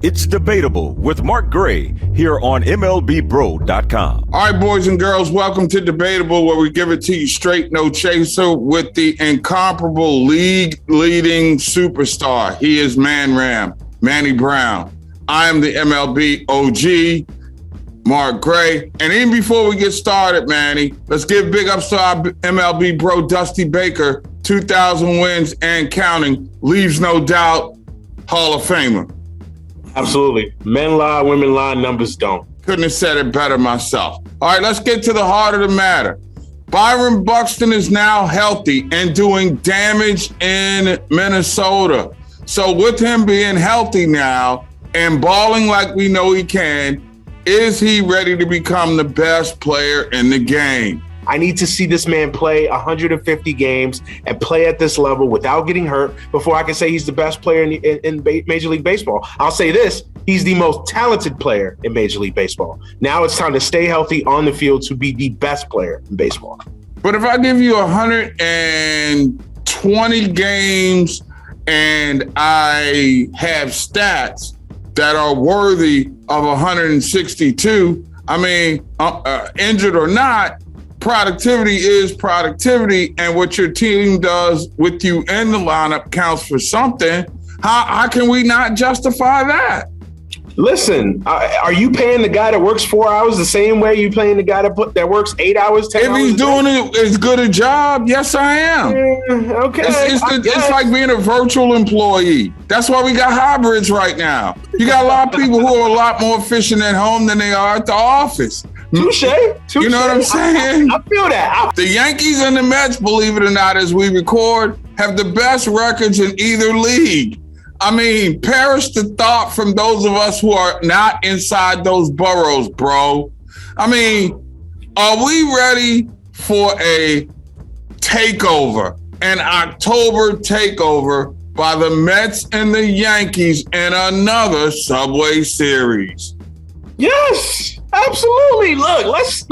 It's Debatable with Mark Gray here on MLBBro.com. All right, boys and girls, welcome to Debatable, where we give it to you straight, no chaser, with the incomparable league-leading superstar. He is Manny Brown. I am the MLB OG, Mark Gray. And even before we get started, Manny, let's give big ups to our MLB bro, Dusty Baker. 2,000 wins and counting. Leaves no doubt. Hall of Famer. Absolutely. Men lie, women lie, numbers don't. Couldn't have said it better myself. All right, let's get to the heart of the matter. Byron Buxton is now healthy and doing damage in Minnesota. So with him being healthy now and balling like we know he can, is he ready to become the best player in the game? I need to see this man play 150 games and play at this level without getting hurt before I can say he's the best player in Major League Baseball. I'll say this, he's the most talented player in Major League Baseball. Now it's time to stay healthy on the field to be the best player in baseball. But if I give you 120 games and I have stats that are worthy of 162, I mean, injured or not, productivity is productivity, and what your team does with you in the lineup counts for something. How can we not justify that? Listen, are you paying the guy that works 4 hours the same way you paying the guy that works 8 hours, 10 hours? If he's doing it as good a job, yes, I am. Okay. It's like being a virtual employee. That's why we got hybrids right now. You got a lot of people who are a lot more efficient at home than they are at the office. Touche. You know what I'm saying? I feel that. The Yankees and the Mets, believe it or not, as we record, have the best records in either league. I mean, perish the thought from those of us who are not inside those boroughs, bro. I mean, are we ready for a takeover, an October takeover by the Mets and the Yankees in another Subway Series? Yes. Absolutely. Look, let's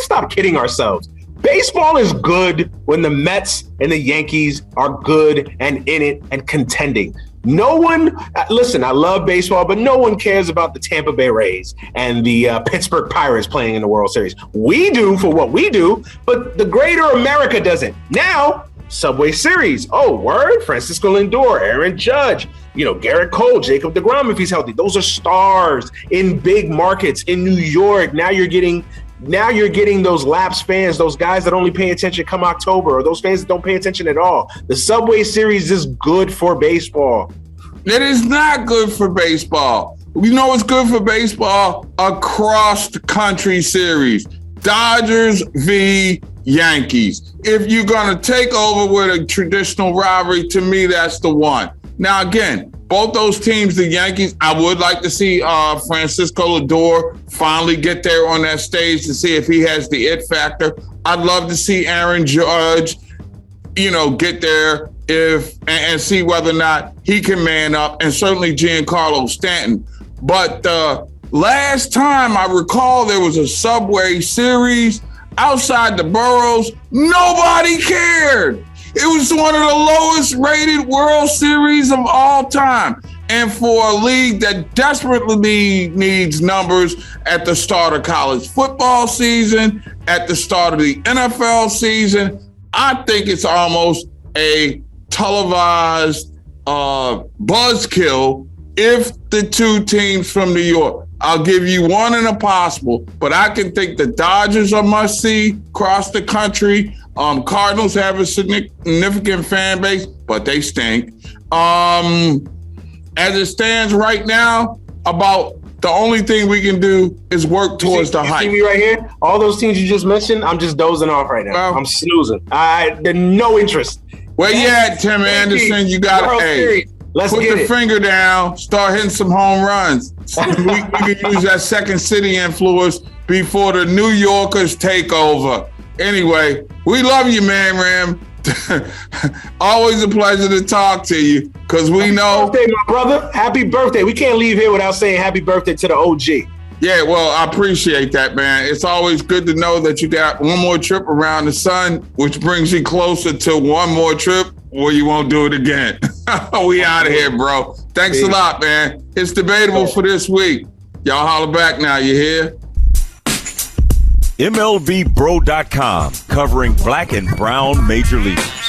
stop kidding ourselves. Baseball is good when the Mets and the Yankees are good and in it and contending. No one, listen, I love baseball, but no one cares about the Tampa Bay Rays and the Pittsburgh Pirates playing in the World Series. We do for what we do, but the greater America doesn't. Now, Subway Series. Oh, word? Francisco Lindor, Aaron Judge. Garrett Cole, Jacob deGrom if he's healthy. Those are stars in big markets in New York. Now you're getting those lapsed fans, those guys that only pay attention come October, or those fans that don't pay attention at all. The Subway Series is good for baseball. It is not good for baseball. You know what's good for baseball? Across the country series. Dodgers v. Yankees. If you're going to take over with a traditional rivalry, to me, that's the one. Now, again, both those teams, the Yankees, I would like to see Francisco Lindor finally get there on that stage to see if he has the it factor. I'd love to see Aaron Judge, get there and see whether or not he can man up, and certainly Giancarlo Stanton. But last time I recall there was a Subway Series outside the boroughs, nobody cared. It was one of the lowest rated World Series of all time. And for a league that desperately needs numbers at the start of college football season, at the start of the NFL season, I think it's almost a televised buzzkill if the two teams from New York. I'll give you one in a possible, but I can think the Dodgers are must-see across the country. Cardinals have a significant fan base, but they stink. As it stands right now, about the only thing we can do is work towards the hype. You see me right here? All those teams you just mentioned, I'm just dozing off right now. I'm snoozing. There's no interest. Where you at, Tim Anderson? You got to put the finger down, start hitting some home runs. we can use that second city influence before the New Yorkers take over. Anyway, we love you, man, Ram. Always a pleasure to talk to you, because we know. Happy birthday, my brother. Happy birthday. We can't leave here without saying happy birthday to the OG. Yeah, well, I appreciate that, man. It's always good to know that you got one more trip around the sun, which brings you closer to one more trip where you won't do it again. We out of here, bro. Thanks a lot, man. It's debatable for this week. Y'all holler back now, you hear? MLBBro.com, covering black and brown major leaguers.